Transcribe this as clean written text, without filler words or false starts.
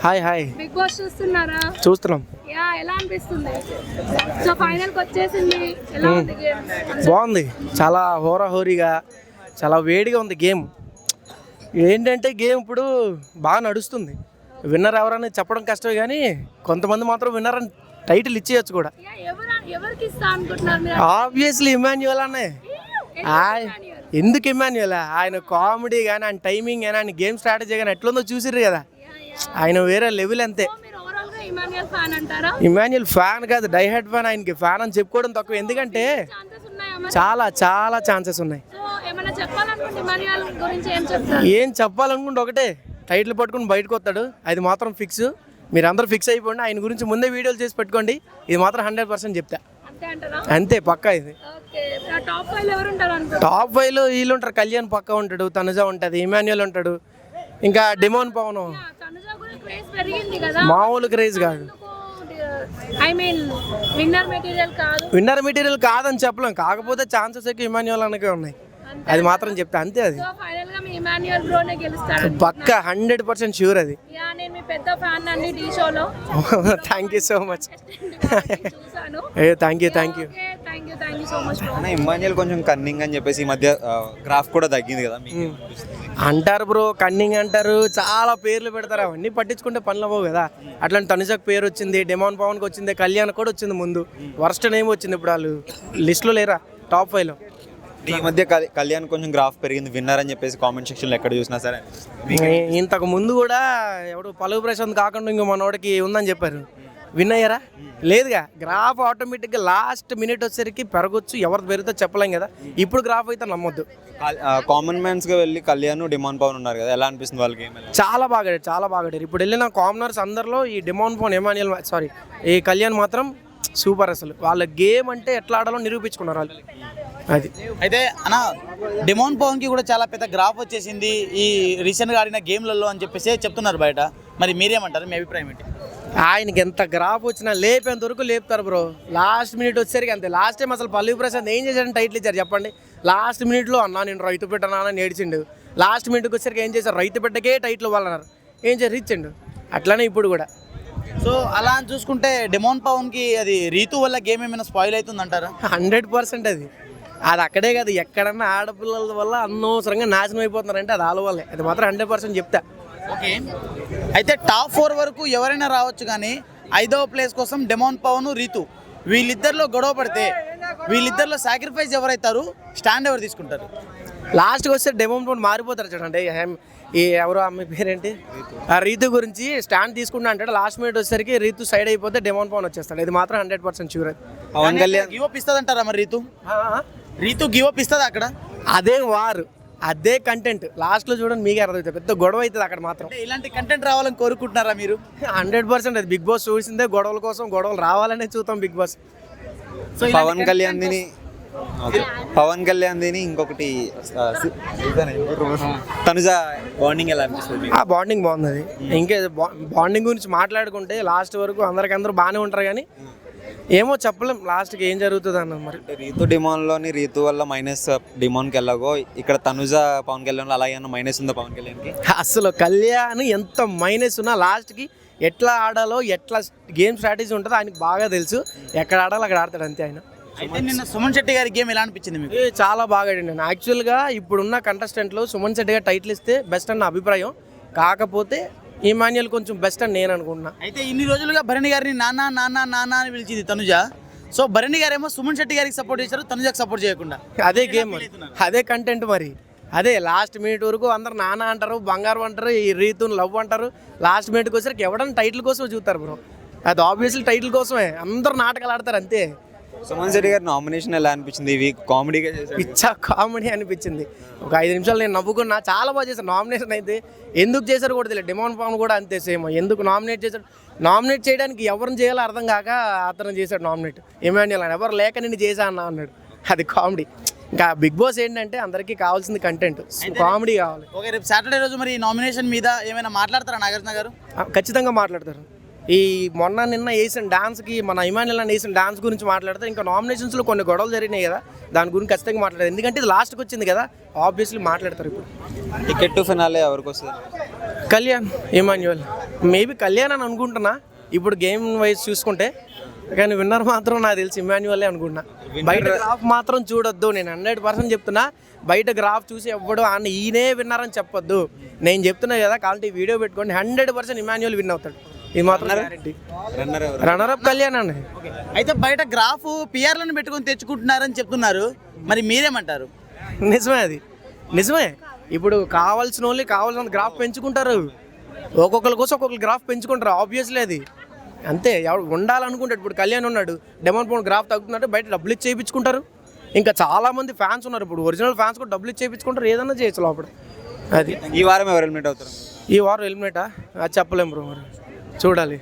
Hi hi. Big boss చూస్తున్నారా? చూస్తున్నాం. Yeah, ఎలా అనిపిస్తుంది? సో ఫైనల్ కి వచ్చేసింది, ఎలా ఉంది గేమ్? బాగుంది, చాలా హోరాహోరీగా, చాలా వేడిగా ఉంది గేమ్. ఏంటంటే గేమ్ ఇప్పుడు బాగా నడుస్తుంది. విన్నర్ ఎవరని చెప్పడం కష్టమే, కానీ కొంతమంది మాత్రం విన్నర్ అని టైటిల్ ఇచ్చేయచ్చు కూడా. యా, ఎవరికి ఇస్తా అనుకుంటున్నారు మీరు? ఆబ్వియస్లీ ఇమాన్యుయల్ అనే. ఎందుకు ఇమాన్యుయల్? ఆయన కామెడీ కానీ, ఆయన టైమింగ్ కానీ, ఆయన గేమ్ స్ట్రాటజీ కానీ ఎట్లుందో చూసిర్రు కదా. ఆయన వేరే లెవెల్ అంతే. ఇమాన్యుయల్ ఫ్యాన్ కాదు, డైహెడ్ ఫ్యాన్. ఆయనకి ఫ్యాన్ అని చెప్పుకోవడం తక్కువ, ఎందుకంటే చాలా చాలా ఛాన్సెస్ ఉన్నాయి. ఏం చెప్పాలనుకుంటే ఒకటే, టైటిల్ పట్టుకుని బయటకు వస్తాడు, అది మాత్రం ఫిక్స్. మీరు అందరూ ఫిక్స్ అయిపోండి. ఆయన గురించి ముందే వీడియోలు చేసి పెట్టుకోండి, ఇది మాత్రం 100% చెప్తా. అంతే, పక్కా. ఇది టాప్ 5లో వీళ్ళు ఉంటారు. కళ్యాణ్ పక్కా ఉంటాడు, తనుజ ఉంటుంది, ఇమాన్యుయల్ ఉంటాడు, ఇంకా డిమోన్ పవన్. మామూలు క్రేజ్ కాదు. విన్నర్ మెటీరియల్ కాదని చెప్పలేం, కాకపోతే ఛాన్సెస్ ఎక్కువ ఇమాన్యుయల్ అనకే ఉన్నాయి, అది మాత్రం చెప్తా. అంతే, అది పక్కా 100% షూర్. అది thank you so much. Thank you. Emmanuel కొంచెం కన్నింగ్ అని చెప్పేసి ఈ మధ్య గ్రాఫ్ కూడా తగ్గింది కదా అంటారు బ్రో. కన్నింగ్ అంటారు, చాలా పేర్లు పెడతారు, అవన్నీ పట్టించుకుంటే పనులు అవ్వవు కదా. అట్లాంటి తనుజకు పేరు వచ్చింది, డిమాన్ పవన్కి వచ్చింది, కళ్యాణ్ కూడా వచ్చింది ముందు. వర్స్ట్ నేమ్ వచ్చింది, ఇప్పుడు వాళ్ళు లిస్టులో లేరా టాప్ 5లో. ఈ మధ్య కళ్యాణ్ కొంచెం గ్రాఫ్ పెరిగింది విన్నర్ అని చెప్పేసి కామెంట్ సెక్షన్లో ఎక్కడ చూసినా సరే. ఇంతకు ముందు కూడా ఎవడు పలువు ప్రశాంత్ కాకుండా ఇంకో మనోడికి ఉందని చెప్పారు, విన్ అయ్యారా? లేదుగా. గ్రాఫ్ ఆటోమేటిక్గా లాస్ట్ మినిట్ వచ్చేసరికి పెరగొచ్చు, ఎవరు పెరుగుతో చెప్పలేం కదా. ఇప్పుడు గ్రాఫ్ అయితే నమ్మొద్దు. కామన్ మ్యాన్స్గా వెళ్ళి కళ్యాణ్ డిమాన్ పవన్ ఉన్నారు కదా, ఎలా అనిపిస్తుంది వాళ్ళకి? చాలా బాగా. ఇప్పుడు వెళ్ళిన కామనర్స్ అందరిలో ఈ డిమాన్ పవన్, ఈ కళ్యాణ్ మాత్రం సూపర్. అసలు వాళ్ళ గేమ్ అంటే ఎట్లా ఆడాలో నిరూపించుకున్నారు వాళ్ళు. అది అయితే అన్న, డిమాన్ పవన్కి కూడా చాలా పెద్ద గ్రాఫ్ వచ్చేసింది ఈ రీసెంట్గా ఆడిన గేమ్లలో అని చెప్పేసి చెప్తున్నారు బయట. మరి మీరేమంటారు, మీ అభిప్రాయం ఏంటి? ఆయనకి ఎంత గ్రాఫ్ వచ్చినా లేపేంత వరకు లేపుతారు బ్రో. లాస్ట్ మినిట్ వచ్చేసరికి అంతే. లాస్ట్ టైం అసలు పల్లవి ప్రసాద్ ఏం చేశాడని టైటిల్ ఇచ్చారు చెప్పండి. లాస్ట్ మినిట్లో అన్నా నేను రైతు పెట్టనా అని ఏడిచిండు. లాస్ట్ మినిట్కి వచ్చేసరికి ఏం చేశారు, రైతు పెట్టకే టైటిల్ ఇవ్వాలన్నారు, ఏం చేశారు, ఇచ్చిండు. అట్లానే ఇప్పుడు కూడా. సో అలా అని చూసుకుంటే డిమాన్ పవన్కి అది రీతు వల్ల గేమ్ ఏమైనా స్పాయిల్ అవుతుంది అంటారా? 100% అది అక్కడే కాదు, ఎక్కడన్నా ఆడపిల్లల వల్ల అనవసరంగా నాశనం అయిపోతున్నారంటే అది వాళ్ళ వల్లే. అది మాత్రం 100% చెప్తా. ఓకే, అయితే టాప్ 4 వరకు ఎవరైనా రావచ్చు, కానీ 5వ ప్లేస్ కోసం డిమాన్ పవన్, రీతు వీళ్ళిద్దరిలో గొడవ పడితే వీళ్ళిద్దరిలో సాక్రిఫైస్ ఎవరైతారు, స్టాండ్ ఎవరు తీసుకుంటారు? లాస్ట్కి వస్తే డిమాన్ పవన్ మారిపోతారు చూడండి. ఈ ఎవరో ఆమె పేరేంటి, ఆ రీతు గురించి స్టాండ్ తీసుకుంటా అంటాడు. లాస్ట్ మినిట్ వచ్చేసరికి రీతు సైడ్ అయిపోతే డిమాన్ పవన్ వచ్చేస్తాడు. ఇది మాత్రం 100% sure. Pawan Kalyan give up ఇస్తుంది అంటారా మరి? రీతు గివ్ అప్ ఇస్తుంది అక్కడ? అదే వారు, అదే కంటెంట్. లాస్ట్లో చూడండి, మీకే అర్థమవుతుంది, పెద్ద గొడవ అవుతుంది అక్కడ మాత్రం. ఇలాంటి కంటెంట్ రావాలని కోరుకుంటున్నారా మీరు? 100% అది బిగ్ బాస్ చూసిందే గొడవల కోసం. గొడవలు రావాలనే చూద్దాం బిగ్ బాస్. సో పవన్ కళ్యాణ్దిని ఇంకొకటి తనుజ బాండింగ్ ఎలా అనిపిస్తుంది? ఆ బాండింగ్ బాగుంది. ఇంకే బాండింగ్ గురించి మాట్లాడుకుంటే లాస్ట్ వరకు అందరికందరూ బాగానే ఉంటారు, కానీ ఏమో చెప్పలేం లాస్ట్కి ఏం జరుగుతుంది అన్నది. మరి రీతు డిమాన్లోని రీతు వల్ల మైనస్ డిమాన్కి వెళ్ళగో, ఇక్కడ తనుజ పవన్ కళ్యాణ్ అలా ఏమన్నా మైనస్ ఉందా పవన్ కళ్యాణ్కి? అసలు కళ్యాణ్ ఎంత మైనస్ ఉన్నా లాస్ట్కి ఎట్లా ఆడాలో, ఎట్లా గేమ్ స్ట్రాటజీ ఉంటుందో ఆయనకు బాగా తెలుసు. ఎక్కడ ఆడాలో అక్కడ ఆడతాడు అంతే ఆయన. అయితే నిన్న సుమన్ శెట్టి గారి గేమ్ ఎలా అనిపించింది మీకు? చాలా బాగా ఆడిండు. యాక్చువల్గా ఇప్పుడున్న కంటెస్టెంట్లో సుమన్ శెట్టి గారు టైటిల్ ఇస్తే బెస్ట్ అన్న అభిప్రాయం. కాకపోతే ఇమాన్యుయల్ కొంచెం బెస్ట్ అని నేను అనుకుంటున్నా. అయితే ఇన్ని రోజులుగా భరణి గారిని నాన్న నాన్న నాన్న అని పిలిచింది తనుజ. సో భరణి గారేమో సుమన్ శెట్టి గారికి సపోర్ట్ చేశారు, తనుజకి సపోర్ట్ చేయకుండా. అదే గేమ్, అదే కంటెంట్. మరి అదే లాస్ట్ మినిట్ వరకు అందరు నాన్న అంటారు, బంగారు అంటారు, ఈ రీతుని లవ్ అంటారు. లాస్ట్ మినిట్కి వచ్చరికి ఎవడన్నా టైటిల్ కోసం చూస్తారు బ్రో. అది ఆబ్వియస్లీ టైటిల్ కోసమే అందరు నాటకాలు ఆడతారు అంతే. సుమన్ శెట్టి గారి నామినేషన్ ఎలా అనిపించింది? ఇవి కామెడీగా చేశారు, పిచ్చా కామెడీ అనిపించింది. ఒక 5 నిమిషాలు నేను నవ్వుకున్నా, చాలా బాగా చేశారు. నామినేషన్ అయితే ఎందుకు చేశారు కూడా తెలియదు. డిమాండ్ పవన్ కూడా అంతే సేమ్. ఎందుకు నామినేట్ చేశాడు, నామినేట్ చేయడానికి ఎవరిని చేయాలో అర్థం కాక అతను చేశాడు నామినేట్. ఇమాన్యుయల్ అని ఎవరు లేక నేను చేశా అన్నాడు. అది కామెడీ. ఇంకా బిగ్ బాస్ ఏంటంటే అందరికీ కావాల్సింది కంటెంట్, కామెడీ కావాలి. ఓకే, రేపు సాటర్డే రోజు మరి నామినేషన్ మీద ఏమైనా మాట్లాడతారా నాగార్జున గారు? ఖచ్చితంగా మాట్లాడతారు. ఈ మొన్న నిన్న వేసిన డాన్స్కి మన ఇమాన్యుల్ అని వేసిన డాన్స్ గురించి మాట్లాడితే ఇంకా నామినేషన్స్లో కొన్ని గొడవలు జరిగినాయి కదా, దాని గురించి ఖచ్చితంగా మాట్లాడారు. ఎందుకంటే ఇది లాస్ట్కి వచ్చింది కదా, ఆబ్వియస్లీ మాట్లాడతారు. ఇప్పుడు టికెట్ టు ఫినాలే ఎవరికి వస్తుంది? కళ్యాణ్, ఇమాన్యుల్, మేబీ కళ్యాణ్ అని అనుకుంటున్నా ఇప్పుడు గేమ్ వైజ్ చూసుకుంటే. కానీ విన్నర్ మాత్రం నాకు తెలిసి ఇమాన్యువలే అనుకుంటున్నా. బయట గ్రాఫ్ మాత్రం చూడొద్దు, నేను 100% చెప్తున్నా. బయట గ్రాఫ్ చూసి ఎవ్వడు ఆయన ఈయనే విన్నర్ అని చెప్పొద్దు. నేను చెప్తున్నా కదా, కాబట్టి వీడియో పెట్టుకోండి, 100% ఇమాన్యువల్ విన్ అవుతాడు. ఇది మాత్రం గ్యారెంటీ. రన్నర్ అప్ కళ్యాణ్ అండి. అయితే బయట గ్రాఫ్ పిఆర్లను పెట్టుకొని తెచ్చుకుంటున్నారని చెప్తున్నారు, మరి మీరేమంటారు? నిజమే, అది నిజమే. ఇప్పుడు కావాల్సిన వాళ్ళు కావాల్సిన గ్రాఫ్ పెంచుకుంటారు, ఒక్కొక్కరి కోసం ఒక్కొక్కరు గ్రాఫ్ పెంచుకుంటారు. ఆబ్వియస్లీ అది అంతే. ఎవరు ఉండాలనుకుంటాడు. ఇప్పుడు కళ్యాణ్ ఉన్నాడు, డెమోన్ పౌండ్ గ్రాఫ్ తగ్గుతుందంటే బయట డబ్బులు ఇచ్చి చేయించుకుంటారు. ఇంకా చాలామంది ఫ్యాన్స్ ఉన్నారు, ఇప్పుడు ఒరిజినల్ ఫ్యాన్స్ కూడా డబ్బులు ఇచ్చి చేయించుకుంటారు, ఏదైనా చేయొచ్చు లోపల. అది ఈ వారం ఎవరు ఎలిమినేట్ అవుతారు? ఈ వారం హెల్మెటా అది చెప్పలేం బ్రో, మరి చూడాలి.